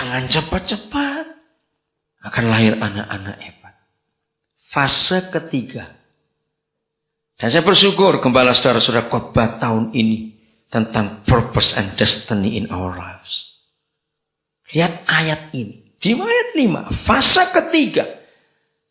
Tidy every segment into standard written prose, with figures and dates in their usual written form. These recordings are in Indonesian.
Jangan cepat-cepat. Akan lahir anak-anak hebat. Fase ketiga. Dan saya bersyukur gembala saudara-saudara khotbah tahun ini tentang purpose and destiny in our lives. Lihat ayat ini. Di ayat 5. Fase ketiga.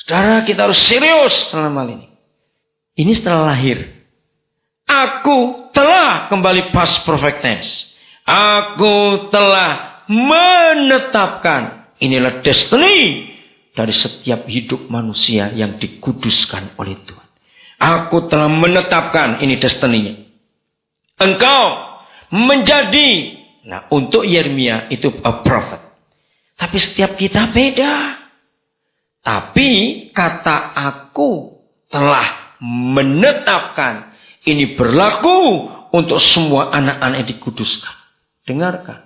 Saudara, kita harus serius dalam hal ini. Ini setelah lahir. Aku telah kembali past perfect tense. Aku telah menetapkan. Inilah destiny dari setiap hidup manusia yang dikuduskan oleh Tuhan. Aku telah menetapkan, ini destiny-nya. Engkau menjadi, nah untuk Yeremia itu a prophet. Tapi setiap kita beda. Tapi kata aku telah menetapkan. Ini berlaku untuk semua anak-anak yang dikuduskan. Dengarkan.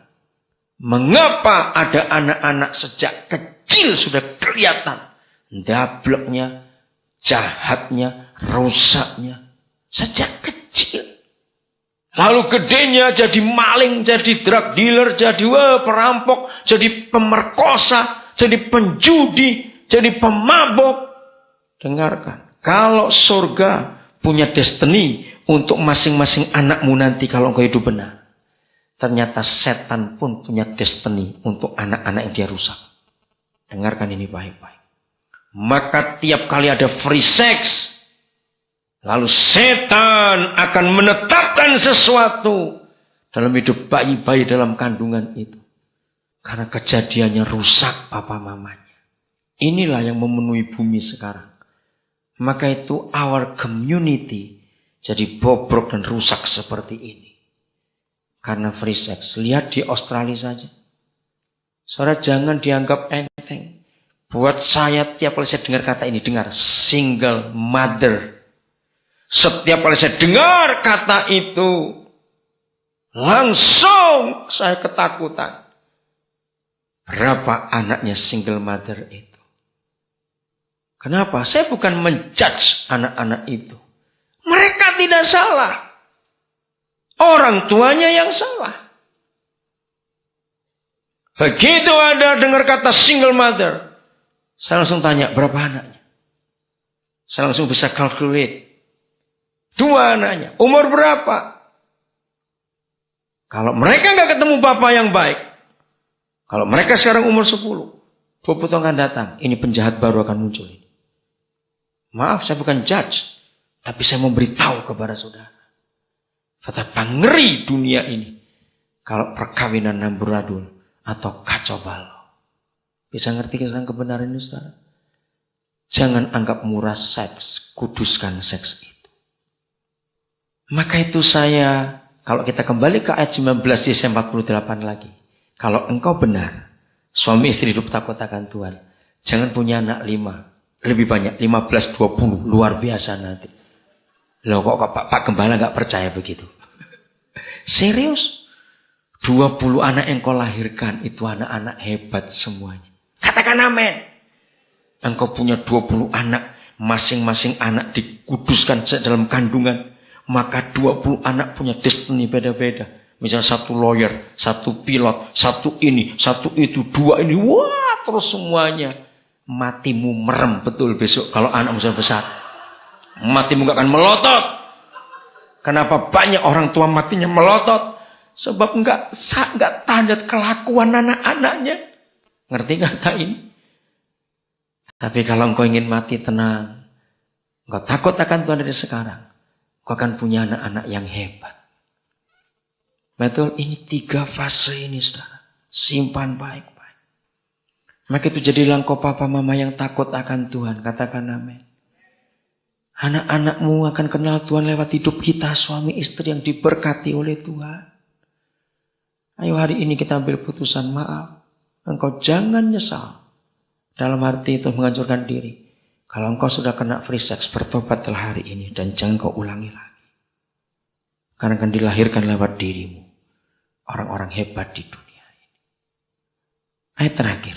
Mengapa ada anak-anak sejak kecil sudah kelihatan. Dableknya, jahatnya, rusaknya. Sejak kecil. Lalu gedenya jadi maling, jadi drug dealer, jadi perampok, jadi pemerkosa, jadi penjudi, jadi pemabok. Dengarkan. Kalau surga punya destiny untuk masing-masing anakmu nanti kalau engkau hidup benar. Ternyata setan pun punya destiny untuk anak-anak yang dia rusak. Dengarkan ini baik-baik. Maka tiap kali ada free sex, lalu setan akan menetapkan sesuatu dalam hidup bayi-bayi dalam kandungan itu. Karena kejadiannya rusak papa mamanya. Inilah yang memenuhi bumi sekarang. Maka itu our community jadi bobrok dan rusak seperti ini. Karena free sex. Lihat di Australia saja. Saudara jangan dianggap enteng. Buat saya tiap kali saya dengar kata ini. Dengar. Single mother. Setiap kali saya dengar kata itu. Langsung saya ketakutan. Berapa anaknya single mother itu? Kenapa? Saya bukan menjudge anak-anak itu. Mereka tidak salah. Orang tuanya yang salah. Begitu ada dengar kata single mother. Saya langsung tanya, berapa anaknya? Saya langsung bisa calculate. 2 anaknya. Umur berapa? Kalau mereka nggak ketemu papa yang baik. Kalau mereka sekarang umur 10. 20 tahun akan datang. Ini penjahat baru akan muncul. Maaf, saya bukan judge. Tapi saya memberitahu kepada saudara. Betapa ngeri dunia ini. Kalau perkawinan amburadul atau kacau balau. Bisa ngerti tentang kebenaran ini, saudara? Jangan anggap murah seks. Kuduskan seks itu. Maka itu saya, kalau kita kembali ke ayat 19 di 48 lagi. Kalau engkau benar, suami istri hidup takut akan Tuhan. Jangan punya anak 5. Lebih banyak, 15, 20. Luar biasa nanti. Loh kok Pak Gembala gak percaya begitu? Serius? 20 anak yang kau lahirkan itu anak-anak hebat semuanya. Katakan amin. Engkau punya 20 anak. Masing-masing anak dikuduskan dalam kandungan. Maka 20 anak punya destiny beda-beda. Misalnya 1 lawyer, 1 pilot, 1 ini, 1 itu, 2 ini. Wah terus semuanya. Matimu merem betul besok kalau anakmu sudah besar. Matimu gak akan melotot. Kenapa banyak orang tua matinya melotot? Sebab enggak tanda kelakuan anak-anaknya. Ngerti kata ini? Tapi kalau engkau ingin mati tenang. Engkau takut akan Tuhan dari sekarang. Engkau akan punya anak-anak yang hebat. Betul, ini 3 fase ini saudara. Simpan baik-baik. Maka itu jadilah engkau papa mama yang takut akan Tuhan. Katakan amin. Anak-anakmu akan kenal Tuhan lewat hidup kita. Suami istri yang diberkati oleh Tuhan. Ayo hari ini kita ambil putusan maaf. Engkau jangan nyesal. Dalam arti itu menghancurkan diri. Kalau engkau sudah kena free sex, bertobatlah hari ini. Dan jangan kau ulangi lagi. Karena akan dilahirkan lewat dirimu. Orang-orang hebat di dunia ini. Ayat terakhir.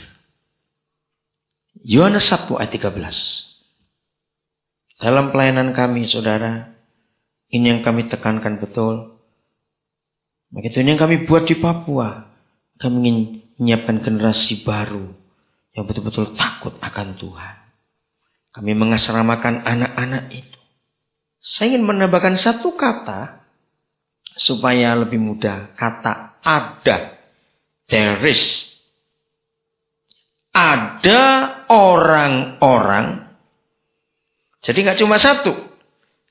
Yohanes 1 ayat 13. Dalam pelayanan kami, saudara, ini yang kami tekankan betul. Begitu ini yang kami buat di Papua. Kami ingin menyiapkan generasi baru yang betul-betul takut akan Tuhan. Kami mengasramakan anak-anak itu. Saya ingin menambahkan satu kata supaya lebih mudah. Kata ada. There is. Ada orang-orang. Jadi nggak cuma satu.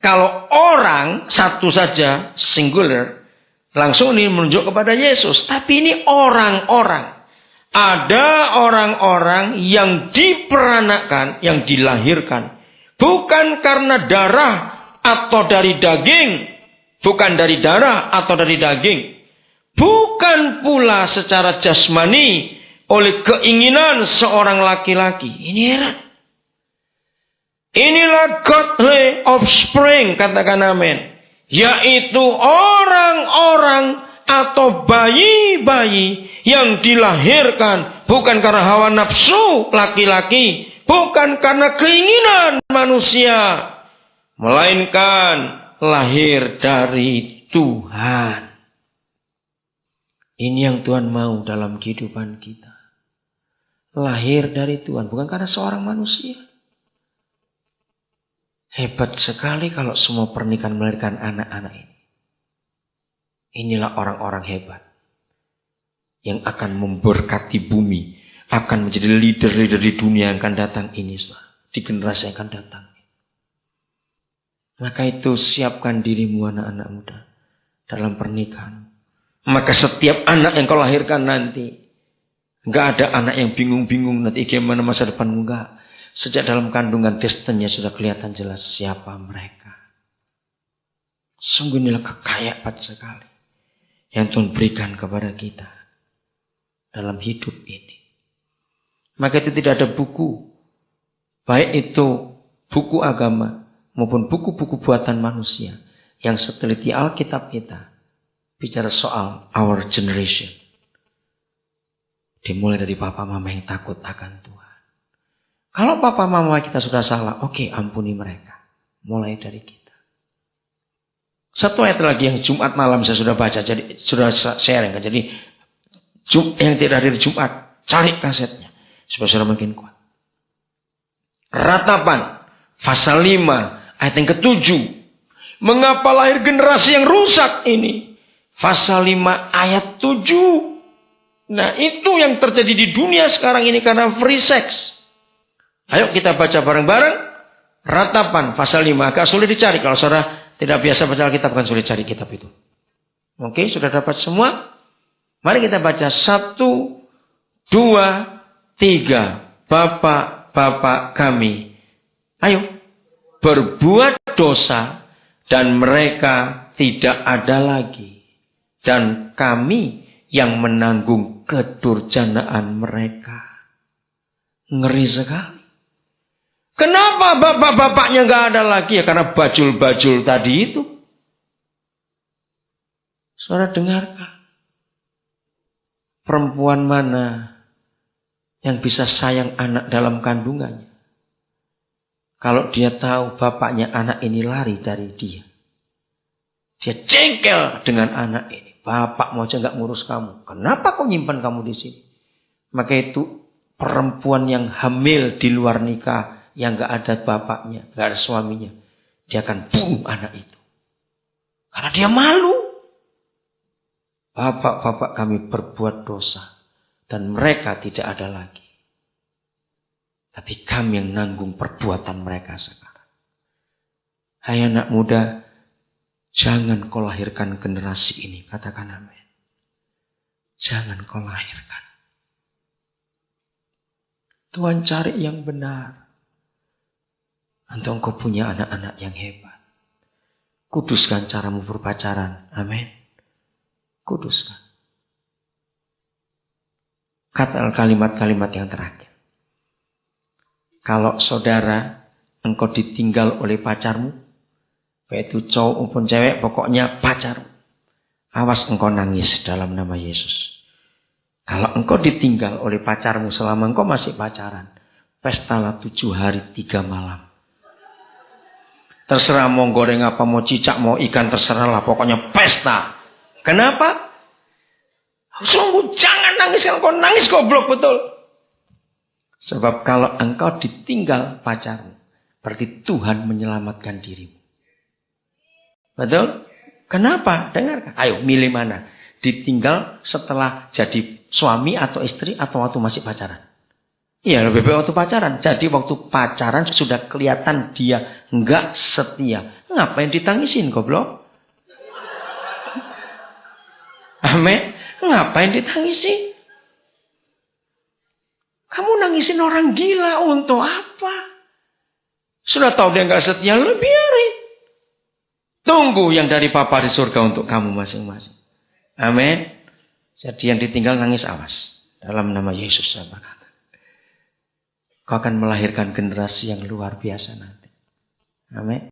Kalau orang satu saja, singular, langsung ini menunjuk kepada Yesus. Tapi ini orang-orang. Ada orang-orang yang diperanakan, yang dilahirkan. Bukan karena darah atau dari daging. Bukan dari darah atau dari daging. Bukan pula secara jasmani oleh keinginan seorang laki-laki. Ini heran. Inilah godly offspring, katakan amin. Yaitu orang-orang atau bayi-bayi yang dilahirkan bukan karena hawa nafsu laki-laki, bukan karena keinginan manusia, melainkan lahir dari Tuhan. Ini yang Tuhan mau dalam kehidupan kita. Lahir dari Tuhan, bukan karena seorang manusia. Hebat sekali kalau semua pernikahan melahirkan anak-anak ini. Inilah orang-orang hebat yang akan memberkati bumi, akan menjadi leader-leader di dunia yang akan datang ini, di generasi yang akan datang. Maka itu siapkan dirimu anak-anak muda dalam pernikahan. Maka setiap anak yang kau lahirkan nanti, enggak ada anak yang bingung-bingung nanti gimana masa depanmu, enggak. Sejak dalam kandungan destiny sudah kelihatan jelas siapa mereka. Sungguh inilah kekayaan sekali yang Tuhan berikan kepada kita dalam hidup ini. Maka itu tidak ada buku, baik itu buku agama maupun buku-buku buatan manusia yang seteliti Alkitab kita bicara soal our generation. Dimulai dari papa mama yang takut akan Tuhan. Kalau papa mama kita sudah salah, oke, ampuni mereka. Mulai dari kita. Satu ayat lagi yang Jumat malam saya sudah baca, jadi sudah sharing. Jadi yang tidak hadir Jumat, cari kasetnya supaya sudah makin kuat. Ratapan pasal 5 ayat yang ke-7. Mengapa lahir generasi yang rusak ini? Pasal 5 ayat 7. Nah, itu yang terjadi di dunia sekarang ini karena free sex. Ayo kita baca bareng-bareng. Ratapan pasal 5. Agak sulit dicari. Kalau saudara tidak biasa baca Alkitab, bukan sulit cari kitab itu. Oke, sudah dapat semua? Mari kita baca 1, 2, 3. Bapak-bapak kami. Ayo. Berbuat dosa dan mereka tidak ada lagi. Dan kami yang menanggung kedurjanaan mereka. Ngeri sekali. Kenapa bapak-bapaknya nggak ada lagi? Ya karena bajul-bajul tadi itu. Saudara dengarkan. Perempuan mana yang bisa sayang anak dalam kandungannya? Kalau dia tahu bapaknya anak ini lari dari dia. Dia jengkel dengan anak ini. Bapak mau aja nggak ngurus kamu. Kenapa kau nyimpan kamu di sini? Maka itu perempuan yang hamil di luar nikah. Yang gak ada bapaknya, gak ada suaminya. Dia akan bunuh anak itu. Karena dia malu. Bapak-bapak kami berbuat dosa. Dan mereka tidak ada lagi. Tapi kami yang nanggung perbuatan mereka sekarang. Hai anak muda, jangan kau lahirkan generasi ini. Katakan amin. Jangan kau lahirkan. Tuhan cari yang benar. Untuk engkau punya anak-anak yang hebat. Kuduskan caramu berpacaran. Amin. Kuduskan. Kata kalimat-kalimat yang terakhir. Kalau saudara engkau ditinggal oleh pacarmu. Baik itu cowok maupun cewek. Pokoknya pacar. Awas engkau nangis dalam nama Yesus. Kalau engkau ditinggal oleh pacarmu selama engkau masih pacaran. Pestalah 7 hari 3 malam. Terserah mau goreng apa, mau cicak, mau ikan, terserahlah. Pokoknya pesta. Kenapa? Sungguh jangan nangis, kalau kau nangis goblok betul. Sebab kalau engkau ditinggal pacarmu, berarti Tuhan menyelamatkan dirimu. Betul? Kenapa? Dengarkan. Ayo milih mana? Ditinggal setelah jadi suami atau istri atau waktu masih pacaran? Iya, lebih baik waktu pacaran. Jadi waktu pacaran sudah kelihatan dia enggak setia. Ngapain ditangisin goblok? Amin. Ngapain ditangisi? Kamu nangisin orang gila untuk apa? Sudah tahu dia enggak setia, lu biarin. Tunggu yang dari Papa di surga untuk kamu masing-masing. Amin. Jadi yang ditinggal nangis awas. Dalam nama Yesus saya berkata. Kau akan melahirkan generasi yang luar biasa nanti. Amin.